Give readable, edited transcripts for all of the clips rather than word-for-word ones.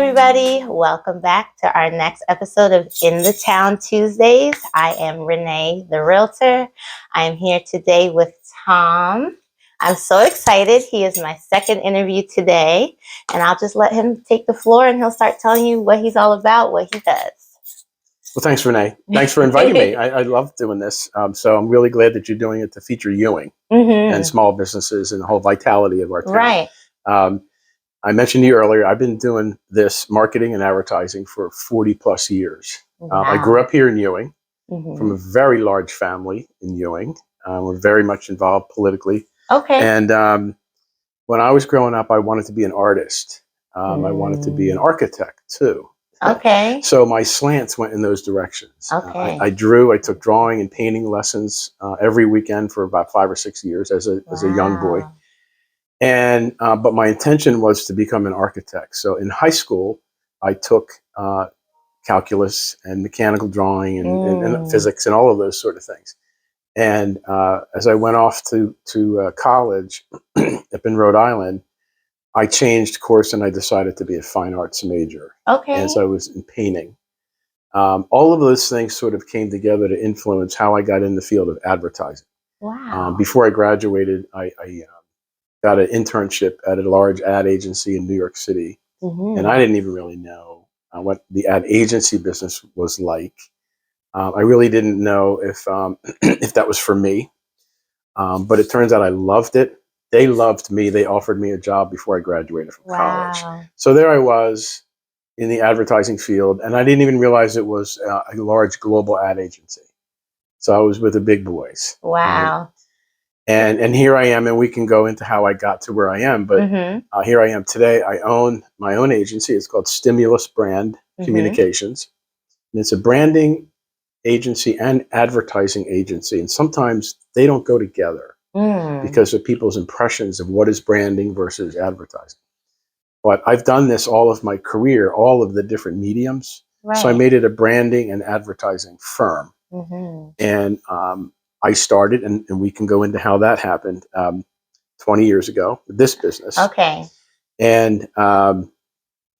everybody. Welcome back to our next episode of In the Town Tuesdays. I am Renee, the realtor. I am here today with Tom. I'm so excited. He is my second interview today, and I'll just let him take the floor and he'll start telling you what he's all about, what he does. Well, thanks, Renee. Thanks for inviting me. I love doing this. So I'm really glad that you're doing it to feature Ewing and small businesses and the whole vitality of our town. Right. I mentioned to you earlier, I've been doing this marketing and advertising for 40 plus years. Wow. I grew up here in Ewing from a very large family in Ewing. We're very much involved politically. Okay. And when I was growing up, I wanted to be an artist. I wanted to be an architect too. Okay. So my slants went in those directions. Okay. I drew. I took drawing and painting lessons every weekend for about 5 or 6 years as a young boy. And but my intention was to become an architect. So in high school, I took calculus and mechanical drawing and physics and all of those sort of things. And as I went off to college up in Rhode Island, I changed course and I decided to be a fine arts major. Okay. And so I was in painting. All of those things sort of came together to influence how I got in the field of advertising. Wow. Before I graduated, I got an internship at a large ad agency in New York City. And I didn't even really know what the ad agency business was like. I really didn't know if if that was for me. But it turns out I loved it. They loved me. They offered me a job before I graduated from college. So there I was in the advertising field, and I didn't even realize it was a large global ad agency. So I was with the big boys. Wow. Right? And here I am, and we can go into how I got to where I am. But here I am today. I own my own agency. It's called Stimulus Brand Communications. And it's a branding agency and advertising agency. And sometimes they don't go together because of people's impressions of what is branding versus advertising. But I've done this all of my career, all of the different mediums. Right. So I made it a branding and advertising firm. And I started, and we can go into how that happened 20 years ago, this business. Okay. And,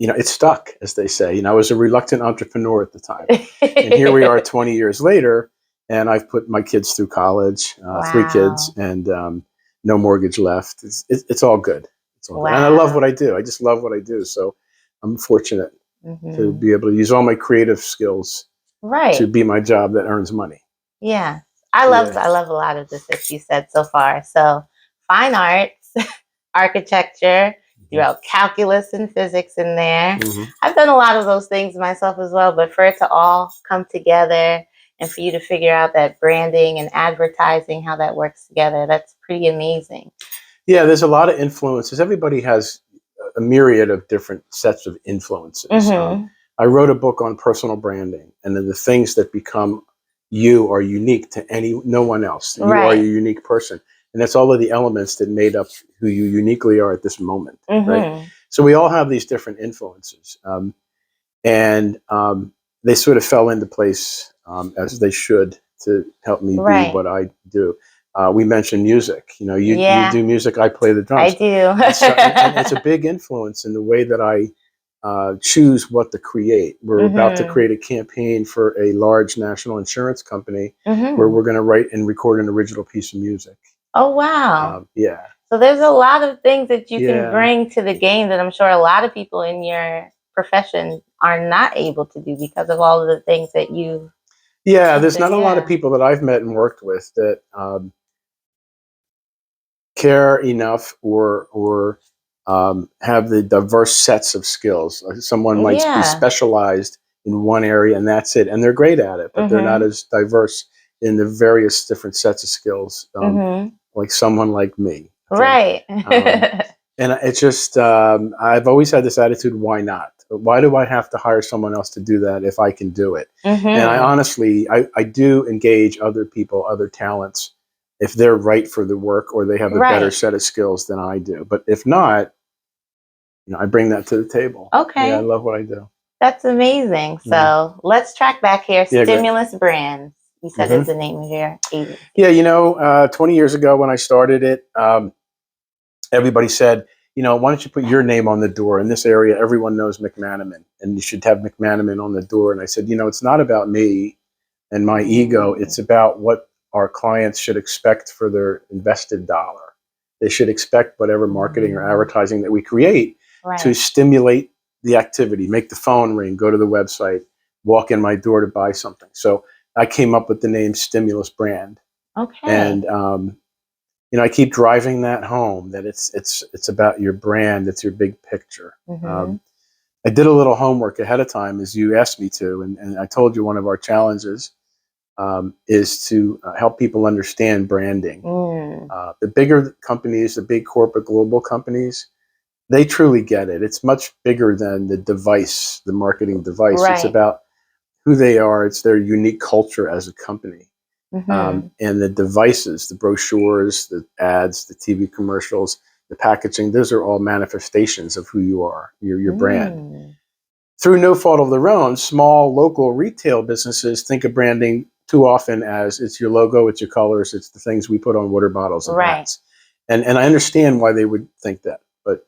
it stuck, as they say. I was a reluctant entrepreneur at the time. And here we are 20 years later, and I've put my kids through college, 3 kids, and no mortgage left. It's all good. It's all good. And I love what I do. I just love what I do. So I'm fortunate to be able to use all my creative skills to be my job that earns money. Yeah. I love a lot of this that you said so far. So fine arts, architecture, you wrote calculus and physics in there. I've done a lot of those things myself as well, but for it to all come together and for you to figure out that branding and advertising, how that works together, that's pretty amazing. Yeah, there's a lot of influences. Everybody has a myriad of different sets of influences. I wrote a book on personal branding, and then the things that become you are unique to no one else. You are a unique person. And that's all of the elements that made up who you uniquely are at this moment. Right? So we all have these different influences. And they sort of fell into place as they should to help me be what I do. We mentioned music. You do music, I play the drums. I do. and it's a big influence in the way that I choose what to create. We're about to create a campaign for a large national insurance company where we're going to write and record an original piece of music. Oh, wow. Yeah. So there's a lot of things that you can bring to the game that I'm sure a lot of people in your profession are not able to do because of all of the things that you. Yeah, there's not a lot of people that I've met and worked with that care enough or have the diverse sets of skills. Someone might be specialized in one area and that's it, and they're great at it, but they're not as diverse in the various different sets of skills, like someone like me. Right. And it's just, I've always had this attitude, why not? Why do I have to hire someone else to do that if I can do it? And I honestly, I do engage other people, other talents, if they're right for the work or they have a better set of skills than I do. But if not, I bring that to the table. Okay. Yeah, I love what I do. That's amazing. So let's track back here. Stimulus Brands. You said is the name of your agency. Yeah, 20 years ago when I started it, everybody said, why don't you put your name on the door? In this area, everyone knows McManimon, and you should have McManimon on the door. And I said, it's not about me and my ego. It's about what our clients should expect for their invested dollar. They should expect whatever marketing or advertising that we create to stimulate the activity, make the phone ring, go to the website, walk in my door to buy something. So I came up with the name Stimulus Brand. Okay. And, I keep driving that home, that it's about your brand. It's your big picture. I did a little homework ahead of time, as you asked me to, and I told you one of our challenges is to help people understand branding. The bigger companies, the big corporate global companies, they truly get it. It's much bigger than the device, the marketing device. It's about who they are. It's their unique culture as a company. And the devices, the brochures, the ads, the TV commercials, the packaging, those are all manifestations of who you are, your brand. Through no fault of their own, small local retail businesses think of branding too often as it's your logo, it's your colors, it's the things we put on water bottles and hats. And I understand why they would think that, but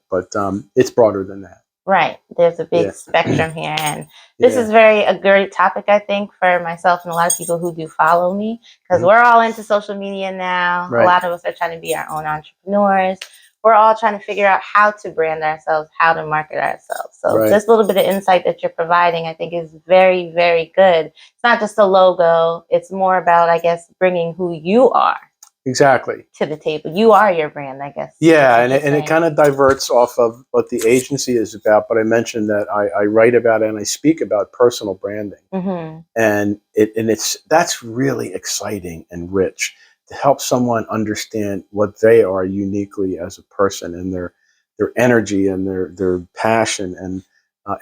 it's broader than that. Right. There's a big spectrum here. And this is a great topic, I think, for myself and a lot of people who do follow me, because we're all into social media now. A lot of us are trying to be our own entrepreneurs. We're all trying to figure out how to brand ourselves, how to market ourselves. So this little bit of insight that you're providing, I think, is very, very good. It's not just a logo. It's more about, I guess, bringing who you are. Exactly. To the table. You are your brand, I guess. Yeah, and it kind of diverts off of what the agency is about. But I mentioned that I write about it and I speak about personal branding, and that's really exciting and rich to help someone understand what they are uniquely as a person, and their energy and their passion, and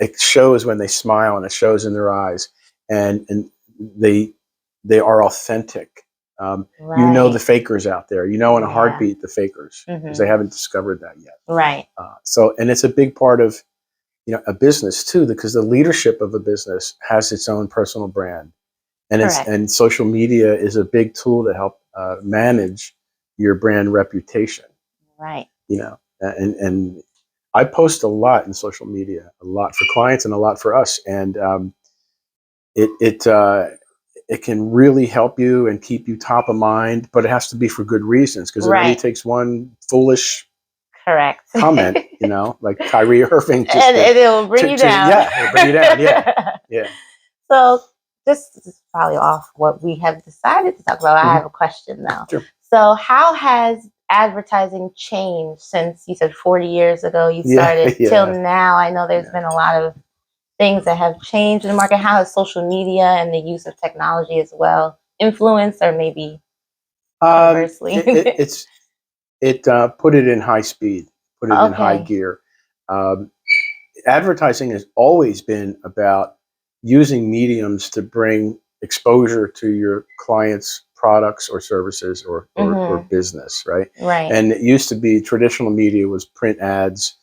it shows when they smile, and it shows in their eyes, and they are authentic. The fakers out there, in a heartbeat, the fakers, because they haven't discovered that yet. Right. And it's a big part of, a business too, because the leadership of a business has its own personal brand, and social media is a big tool to help manage your brand reputation. Right. And I post a lot in social media, a lot for clients and a lot for us, and it can really help you and keep you top of mind, but it has to be for good reasons, because it only takes one foolish comment, like Kyrie Irving. And it will bring you down. It'll bring you down. Yeah. So this is probably off what we have decided to talk about. I have a question though. Sure. So how has advertising changed since you said 40 years ago you started till now? I know there's been a lot of things that have changed in the market. How has social media and the use of technology as well influenced, or maybe conversely? It put it in high speed, put it in high gear. Advertising has always been about using mediums to bring exposure to your clients' products or services or business, right? Right. And it used to be traditional media was print ads,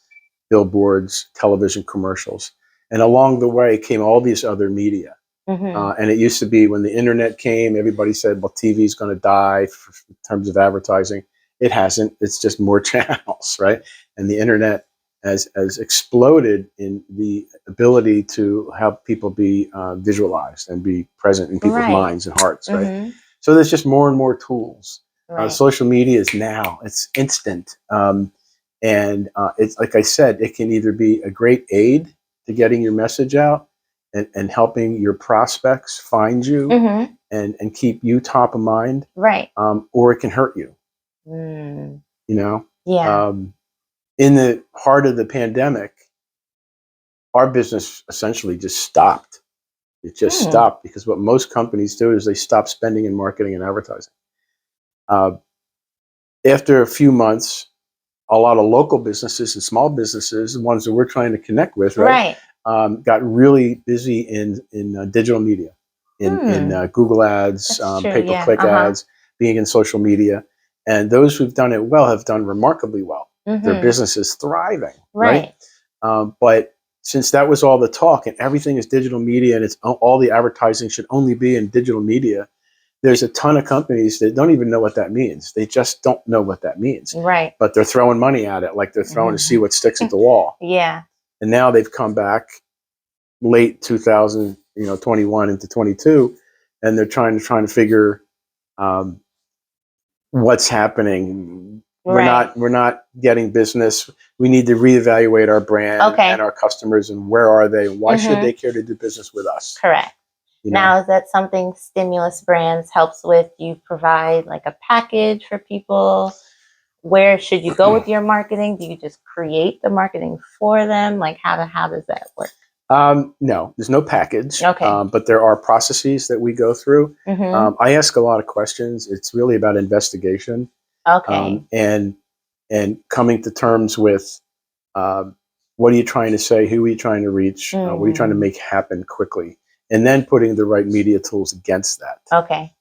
billboards, television commercials. And along the way came all these other media. And it used to be when the internet came, everybody said, well, TV is going to die in terms of advertising. It hasn't. It's just more channels, right? And the internet has exploded in the ability to help people be visualized and be present in people's minds and hearts, right? So there's just more and more tools. Social media is now, it's instant. And it's like I said, it can either be a great aid to getting your message out and helping your prospects find you and keep you top of mind, or it can hurt you. In the heart of the pandemic, our business essentially just stopped. It just stopped, because what most companies do is they stop spending in marketing and advertising. After a few months, a lot of local businesses and small businesses, the ones that we're trying to connect with, got really busy in digital media, in Google ads, pay-per-click ads, being in social media. And those who've done it well have done remarkably well. Their business is thriving, right? But since that was all the talk and everything is digital media, and it's all the advertising should only be in digital media, there's a ton of companies that don't even know what that means. They just don't know what that means. Right. But they're throwing money at it, like they're throwing to see what sticks at the wall. Yeah. And now they've come back late 2021 into 22, and they're trying to figure what's happening. Right. We're not getting business. We need to reevaluate our brand and our customers, and where are they? Why should they care to do business with us? Correct. You know? Now, is that something Stimulus Brands helps with? Do you provide like a package for people? Where should you go with your marketing? Do you just create the marketing for them? Like how does that work? No, there's no package. Okay. But there are processes that we go through. I ask a lot of questions. It's really about investigation. Okay. And coming to terms with what are you trying to say? Who are you trying to reach? What are you trying to make happen quickly? And then putting the right media tools against that. Okay.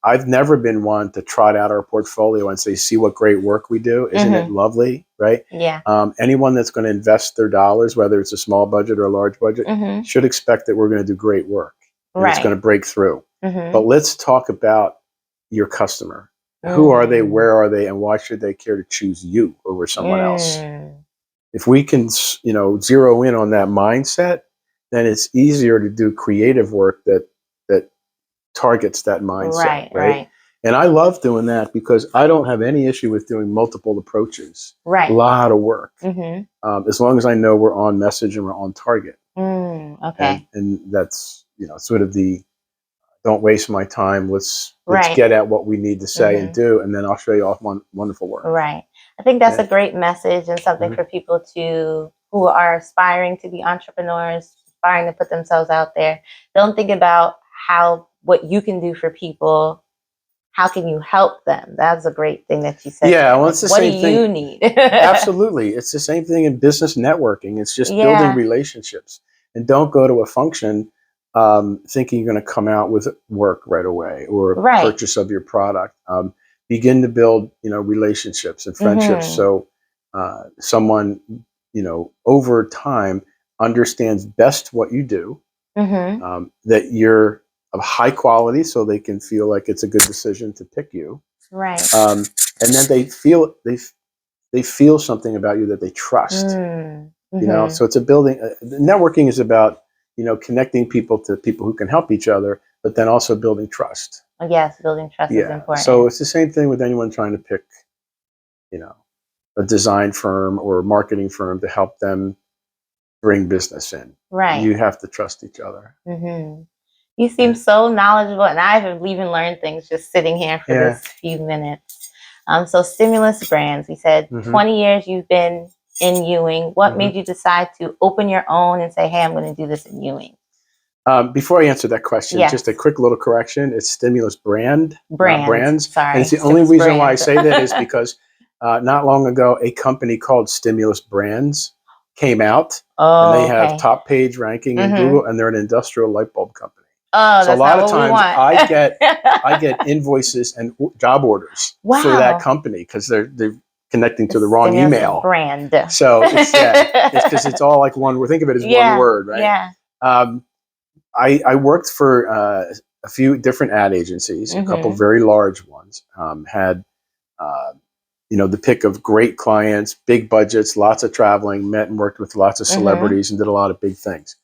I've never been one to trot out our portfolio and say, see what great work we do. Isn't it lovely? Right? Yeah. Anyone that's going to invest their dollars, whether it's a small budget or a large budget, should expect that we're going to do great work. And it's going to break through. But let's talk about your customer. Who are they? Where are they? And why should they care to choose you over someone else? If we can, zero in on that mindset, then it's easier to do creative work that targets that mindset, right? And I love doing that because I don't have any issue with doing multiple approaches. Right. A lot of work. As long as I know we're on message and we're on target. Okay. And that's, sort of the don't waste my time. Let's get at what we need to say and do, and then I'll show you off wonderful work. Right. I think that's a great message and something for people who are aspiring to be entrepreneurs, aspiring to put themselves out there. Don't think about what you can do for people. How can you help them? That's a great thing that you said. Yeah, well, it's the same thing. What do you need? Absolutely. It's the same thing in business networking. It's just building relationships. And don't go to a function thinking you're going to come out with work right away or purchase of your product. Begin to build, relationships and friendships. So someone, over time understands best what you do, that you're of high quality, so they can feel like it's a good decision to pick you. Right. And then they feel something about you that they trust. So it's a building. Networking is about connecting people to people who can help each other, but then also building trust. Yes, building trust is important. So it's the same thing with anyone trying to pick, a design firm or a marketing firm to help them bring business in. Right. You have to trust each other. You seem so knowledgeable, and I've even learned things just sitting here for this few minutes. So Stimulus Brands, we said 20 years you've been in Ewing. What made you decide to open your own and say, hey, I'm going to do this in Ewing? Before I answer that question, just a quick little correction. It's Stimulus Brands. Sorry. And it's the only reason why I say that is because not long ago, a company called Stimulus Brands came out, and they have top page ranking in Google, and they're an industrial light bulb company. Oh, so a lot of times I get invoices and job orders for that company because they're connecting to the wrong email. Brand. So it's because it's all like one word. Think of it as one word, right? Yeah. I worked for a few different ad agencies, a couple very large ones. Had the pick of great clients, big budgets, lots of traveling, met and worked with lots of celebrities, and did a lot of big things.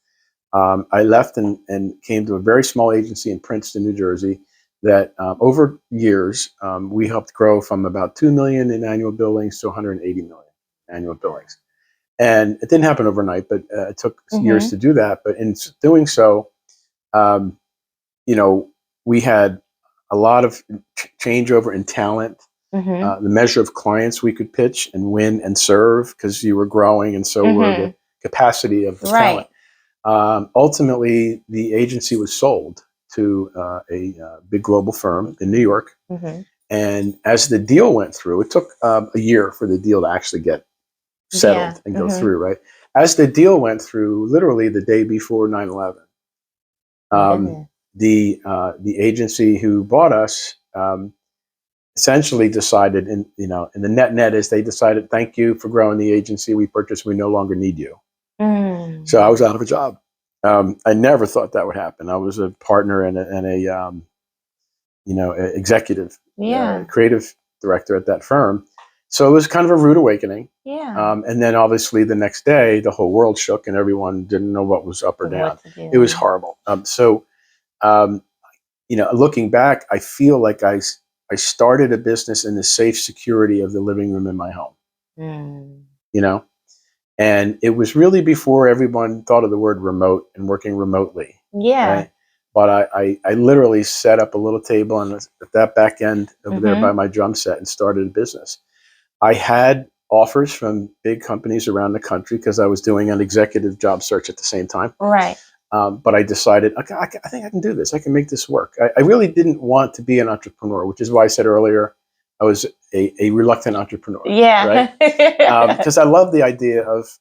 I left and came to a very small agency in Princeton, New Jersey, that over years we helped grow from about 2 million in annual billings to 180 million annual billings. And it didn't happen overnight, but it took years to do that. But in doing so, we had a lot of changeover in talent. The measure of clients we could pitch and win and serve, because you were growing, and so were the capacity of the talent. Ultimately, the agency was sold to a big global firm in New York. And as the deal went through, it took a year for the deal to actually get settled and go through, right? As the deal went through, literally the day before 9/11, the agency who bought us essentially decided, and the net is they decided, thank you for growing the agency we purchased, we no longer need you. So I was out of a job. I never thought that would happen. I was a partner and executive, creative director at that firm. So it was kind of a rude awakening. Yeah. And then obviously the next day, the whole world shook and everyone didn't know what was up or down. It was horrible. Looking back, I feel like I started a business in the safe security of the living room in my home. And it was really before everyone thought of the word remote and working remotely. Yeah. Right? But I literally set up a little table and at that back end over there by my drum set and started a business. I had offers from big companies around the country because I was doing an executive job search at the same time. Right. But I decided, okay, I think I can do this. I can make this work. I really didn't want to be an entrepreneur, which is why I said earlier I was a reluctant entrepreneur. Yeah. Right? Because I love the idea of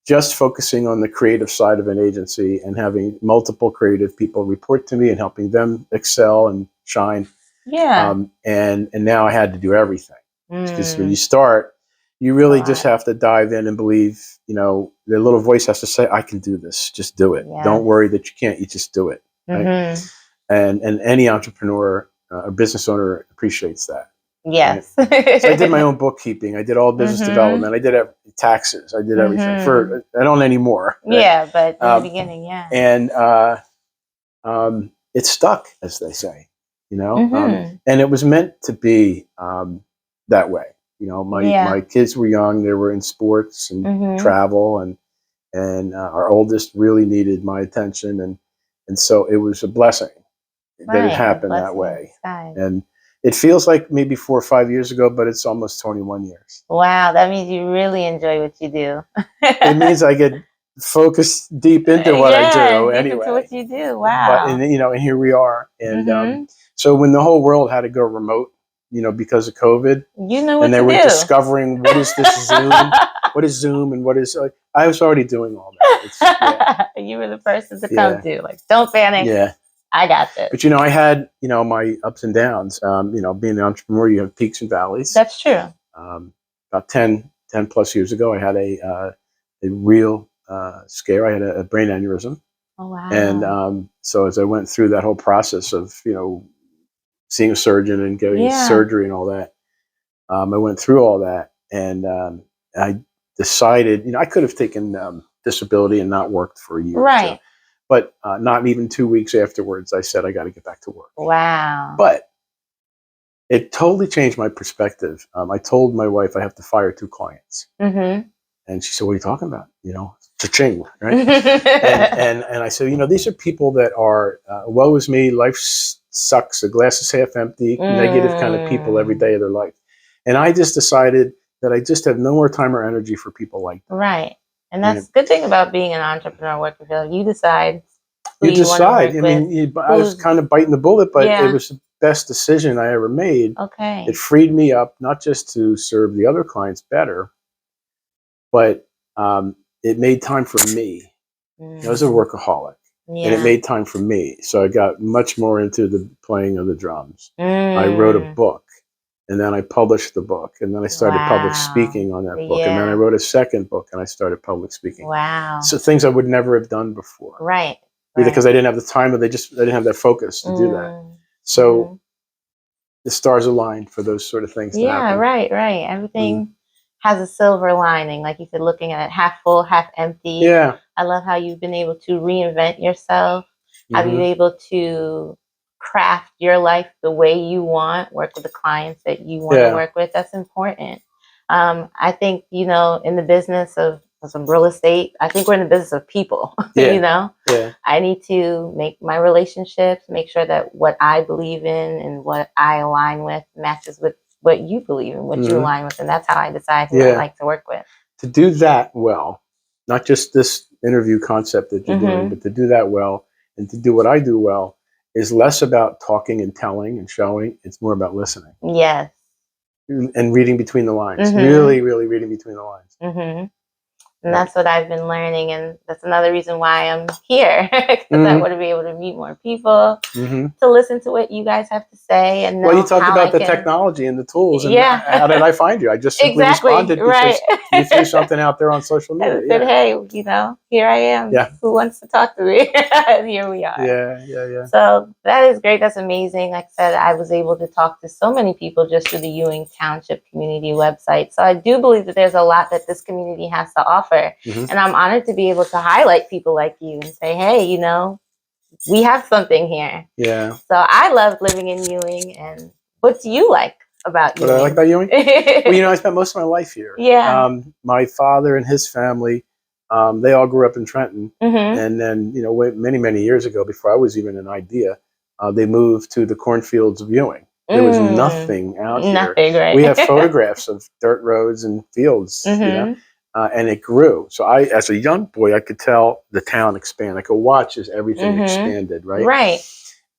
just focusing on the creative side of an agency and having multiple creative people report to me and helping them excel and shine. Yeah. And now I had to do everything. Because when you start, you really just have to dive in and believe, the little voice has to say, I can do this. Just do it. Yeah. Don't worry that you can't. You just do it. Right? And any entrepreneur or business owner appreciates that. Yes. Right? So I did my own bookkeeping. I did all business development. I did taxes. I did everything. I don't anymore. Right? Yeah, but in the beginning, yeah. And it stuck, as they say, and it was meant to be that way. My kids were young. They were in sports and travel, and our oldest really needed my attention, and so it was a blessing that it happened that way. And it feels like maybe 4 or 5 years ago, but it's almost 21 years. Wow, that means you really enjoy what you do. It means I get focused deep into what I do anyway. Into what you do. Wow. But and here we are, and so when the whole world had to go remote, because of COVID, and they were discovering what is this Zoom, what is Zoom, and what is I was already doing all that. You were the person to come to. Like, don't panic. Yeah. I got this. But I had my ups and downs. Being an entrepreneur, you have peaks and valleys. That's true. About 10 plus years ago, I had a real scare. I had a brain aneurysm. Oh wow! And so as I went through that whole process of seeing a surgeon and getting surgery and all that, I went through all that, and I decided I could have taken disability and not worked for a year. Right. But not even 2 weeks afterwards, I said, I got to get back to work. Wow. But it totally changed my perspective. I told my wife I have to fire 2 clients. And she said, what are you talking about? Cha-ching, right? and I said, these are people that are, woe is me, life sucks, the glass is half empty, negative kind of people every day of their life. And I just decided that I just have no more time or energy for people like that. Right. And that's the good thing about being an entrepreneur working field. You decide. You decide. I was kind of biting the bullet, but it was the best decision I ever made. Okay. It freed me up, not just to serve the other clients better, but it made time for me. I was a workaholic, and it made time for me. So I got much more into the playing of the drums. I wrote a book. And then I published the book, and then I started public speaking on that book, and then I wrote a second book, and I started public speaking. Wow! So things I would never have done before, right? Either because I didn't have the time, or I didn't have that focus to do that. So the stars aligned for those sort of things. To happen. Right. Everything has a silver lining, like you said, looking at it half full, half empty. Yeah. I love how you've been able to reinvent yourself. Have you been able to craft your life the way you want, work with the clients that you want to work with? That's important. I think, in the business of some real estate, I think we're in the business of people, I need to make my relationships, make sure that what I believe in and what I align with matches with what you believe in, what you align with. And that's how I decide who I like to work with. To do that well, not just this interview concept that you're doing, but to do that well and to do what I do well, is less about talking and telling and showing. It's more about listening. Yes. And reading between the lines. Really, really reading between the lines. And that's what I've been learning. And that's another reason why I'm here. Because I want to be able to meet more people, to listen to what you guys have to say. And you talked about the technology and the tools. And how did I find you? I just simply responded because you threw something out there on social media. I said, hey, here I am. Yeah. Who wants to talk to me? And here we are. Yeah. So that is great. That's amazing. Like I said, I was able to talk to so many people just through the Ewing Township community website. So I do believe that there's a lot that this community has to offer. Mm-hmm. And I'm honored to be able to highlight people like you and say, hey, you know, we have something here. Yeah. So I love living in Ewing. And what do you like about Ewing? What I like about Ewing? Well, you know, I spent most of my life here. Yeah. My father and his family, they all grew up in Trenton. Mm-hmm. And then, you know, many, many years ago, before I was even an idea, they moved to the cornfields of Ewing. There was nothing out here. Nothing, right? We have photographs of dirt roads and fields, Mm-hmm. you know, and it grew. So as a young boy, I could tell the town expand. I could watch as everything expanded, right? Right.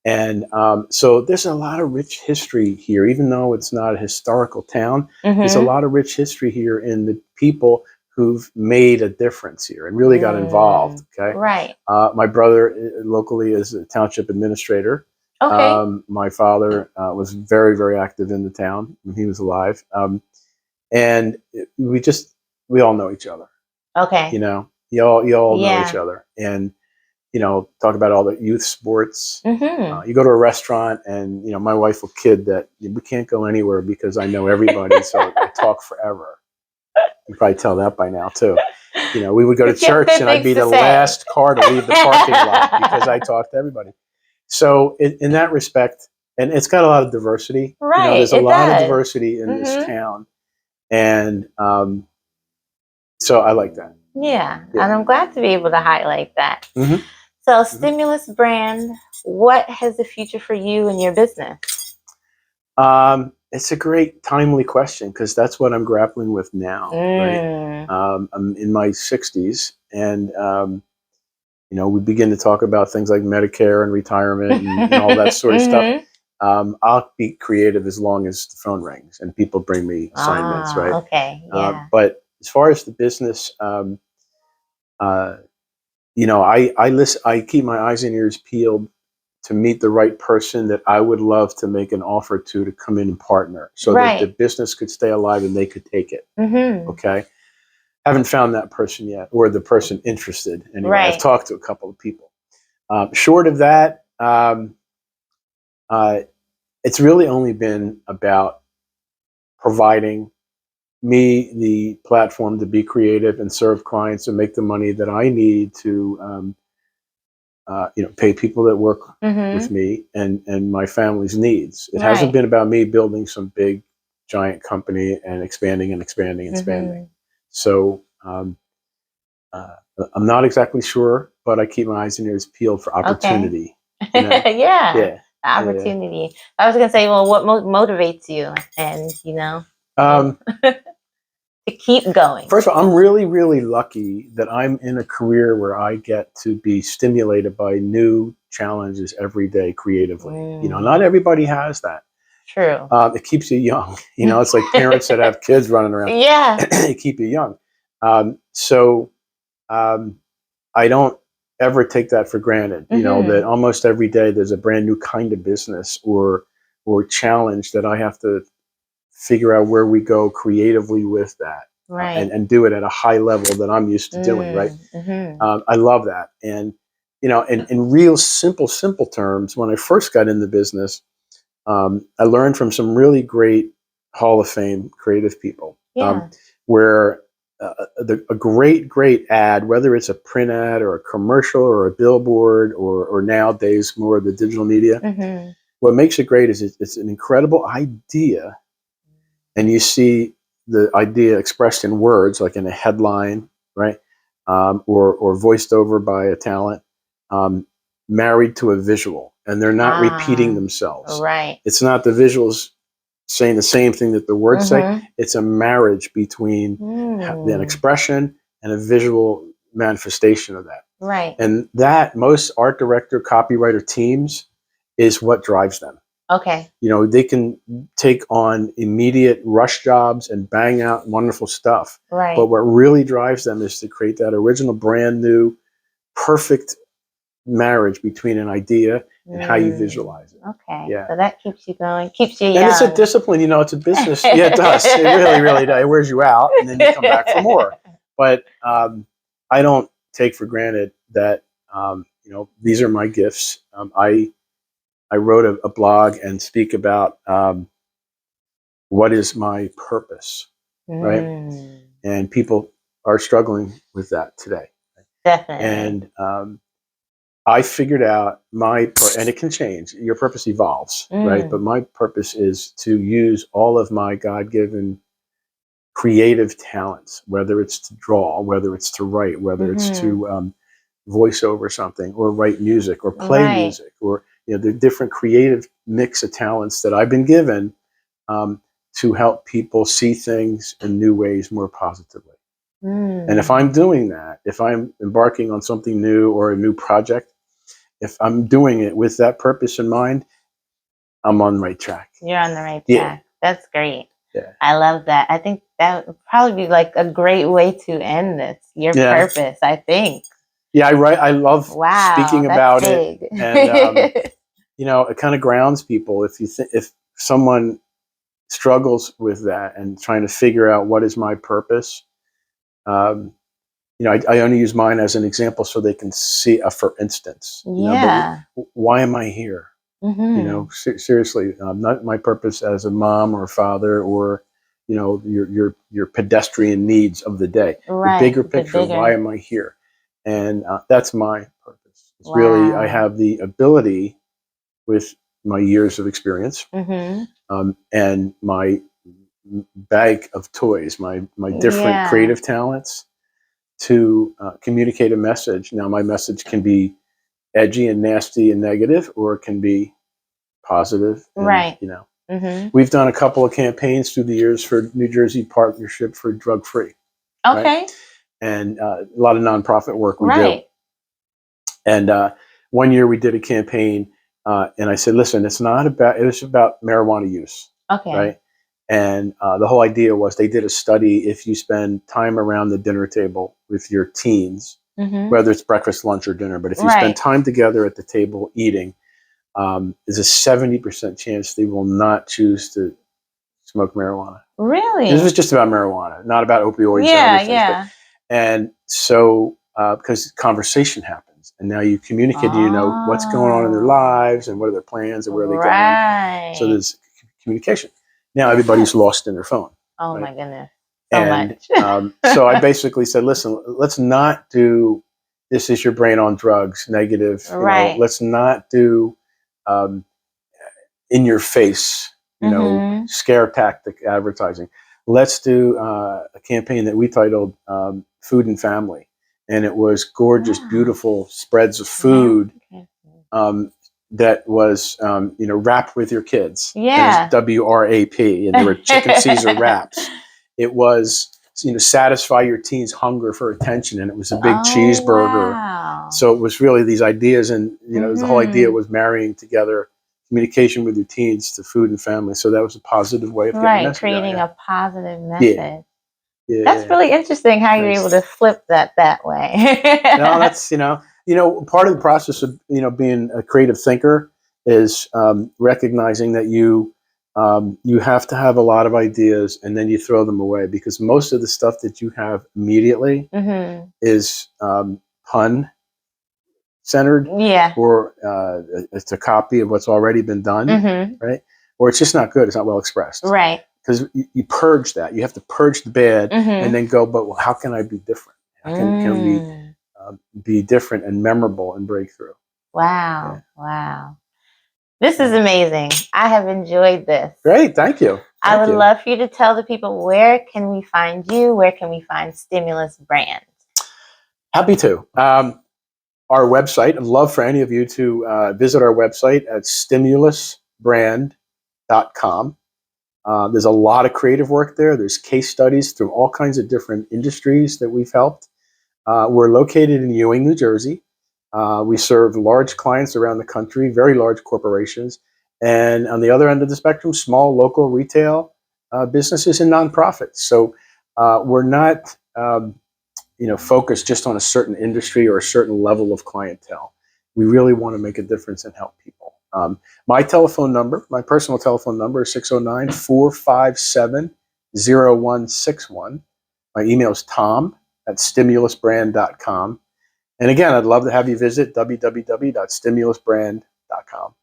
And so there's a lot of rich history here, even though it's not a historical town. There's a lot of rich history here in the people who've made a difference here and really got involved. Okay. Right. My brother locally is a township administrator. Okay. My father was very, very active in the town when he was alive. And we all know each other. Okay. You know, you all know each other. And, you know, talk about all the youth sports. You go to a restaurant and, you know, my wife will kid that we can't go anywhere because I know everybody. So I talk forever. You probably tell that by now too. You know, we would go to church and I'd be the last car to leave the parking lot because I talk to everybody. So in that respect, and it's got a lot of diversity. Right. You know, there's a lot of diversity in this town. And so I like that. Yeah. And I'm glad to be able to highlight that. Mm-hmm. So Stimulus brand, what has the future for you and your business? It's a great timely question because that's what I'm grappling with now. Right? I'm in my 60s and, you know, we begin to talk about things like Medicare and retirement and all that sort of stuff. I'll be creative as long as the phone rings and people bring me assignments, right? Okay, yeah. But as far as the business, you know, I keep my eyes and ears peeled to meet the right person that I would love to make an offer to come in and partner so that the business could stay alive and they could take it. Okay. Haven't found that person yet, or the person interested. Anyway, I've talked to a couple of people. Short of that, it's really only been about providing me the platform to be creative and serve clients and make the money that I need to, you know, pay people that work with me and my family's needs. It hasn't been about me building some big, giant company and expanding and expanding and expanding. So I'm not exactly sure, but I keep my eyes and ears peeled for opportunity. You know? Yeah. Opportunity. Yeah. I was gonna say, well, what motivates you, and you know, to keep going? First of all, I'm really, really lucky that I'm in a career where I get to be stimulated by new challenges every day creatively. You know, not everybody has that. True. It keeps you young. You know, it's like parents that have kids running around. Yeah. They keep you young. So I don't ever take that for granted. You know, that almost every day there's a brand new kind of business or challenge that I have to figure out where we go creatively with that. And do it at a high level that I'm used to doing, right? I love that. And, you know, in real simple terms, when I first got in the business, I learned from some really great Hall of Fame creative people, where a great ad, whether it's a print ad or a commercial or a billboard or nowadays more of the digital media, what makes it great is it's an incredible idea. And you see the idea expressed in words, like in a headline, right? Or voiced over by a talent, married to a visual, and they're not repeating themselves. Right. It's not the visuals saying the same thing that the words say. It's a marriage between an expression and a visual manifestation of that. Right. And that most art director, copywriter teams is what drives them. Okay. You know, they can take on immediate rush jobs and bang out wonderful stuff. Right. But what really drives them is to create that original, brand new, perfect marriage between an idea and how you visualize it. Okay. Yeah. So that keeps you going, keeps you young. And it's a discipline, you know, it's a business. Yeah, it does. It really, really does. It wears you out and then you come back for more. But I don't take for granted that these are my gifts. I wrote a blog and speak about what is my purpose, right? And people are struggling with that today. Definitely. And I figured out and it can change. Your purpose evolves, right? But my purpose is to use all of my God-given creative talents, whether it's to draw, whether it's to write, whether it's to voice over something, or write music, or play music, or the different creative mix of talents that I've been given to help people see things in new ways more positively. And if I'm doing that, if I'm embarking on something new or a new project, if I'm doing it with that purpose in mind, I'm on the right track. You're on the right track. Yeah. That's great. Yeah. I love that. I think that would probably be like a great way to end this. Your purpose, I think. Yeah, I love speaking about it. And it kind of grounds people. If someone struggles with that and trying to figure out what is my purpose, I only use mine as an example so they can see for instance. But why am I here? Seriously, not my purpose as a mom or a father, or your pedestrian needs of the day. The bigger picture. Why am I here? And that's my purpose. It's really, I have the ability with my years of experience and my bag of toys, my different creative talents, to communicate a message. Now, my message can be edgy and nasty and negative, or it can be positive. And, we've done a couple of campaigns through the years for New Jersey Partnership for Drug Free. Okay. Right? And a lot of nonprofit work we do. And one year we did a campaign, and I said, listen, it was about marijuana use. Okay. Right. And the whole idea was, they did a study. If you spend time around the dinner table with your teens, whether it's breakfast, lunch, or dinner, but if you spend time together at the table eating, there's a 70% chance they will not choose to smoke marijuana. Really? This was just about marijuana, not about opioids. And other things, and so, because conversation happens, and now you communicate, what's going on in their lives, and what are their plans, and where are they going. So there's communication. Now everybody's lost in their phone. Oh my goodness. So I basically said, listen, let's not do this is your brain on drugs, negative. Let's not do in your face, scare tactic advertising. Let's do a campaign that we titled Food and Family. And it was gorgeous, beautiful spreads of food that was, wrapped with your kids. Yeah. WRAP. And they were chicken Caesar wraps. It was, satisfy your teens' hunger for attention. And it was a big cheeseburger. Wow. So it was really these ideas. And, the whole idea was marrying together communication with your teens to food and family. So that was a positive way of getting message creating a positive message. Yeah. That's really interesting how you're able to flip that way. No, that's, part of the process of, being a creative thinker is recognizing that you have to have a lot of ideas, and then you throw them away, because most of the stuff that you have immediately is pun centered, or it's a copy of what's already been done, right? Or it's just not good. It's not well expressed, right? Because you purge that. You have to purge the bad, and then go, but how can I be different? How can we be different and memorable and break through? Wow. Wow. This is amazing. I have enjoyed this. Great. Thank you. I would love for you to tell the people, where can we find you? Where can we find Stimulus Brand? Happy to. Our website, I'd love for any of you to visit our website at stimulusbrand.com. There's a lot of creative work there. There's case studies through all kinds of different industries that we've helped. We're located in Ewing, New Jersey. We serve large clients around the country, very large corporations. And on the other end of the spectrum, small local retail businesses and nonprofits. So we're not focused just on a certain industry or a certain level of clientele. We really want to make a difference and help people. My personal telephone number is 609-457-0161. My email is tom@stimulusbrand.com. And again, I'd love to have you visit www.stimulusbrand.com.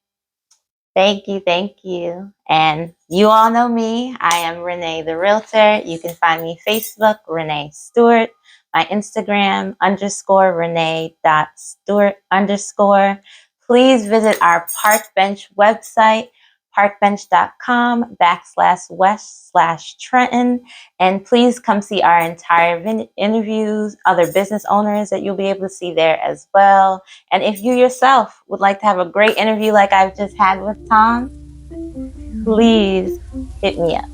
Thank you. Thank you. And you all know me. I am Renee the Realtor. You can find me Facebook, Renee Stewart. My Instagram, _Renee.Stewart_. Please visit our Park Bench website, parkbench.com/west/Trenton. And please come see our entire interviews, other business owners that you'll be able to see there as well. And if you yourself would like to have a great interview like I've just had with Tom, please hit me up.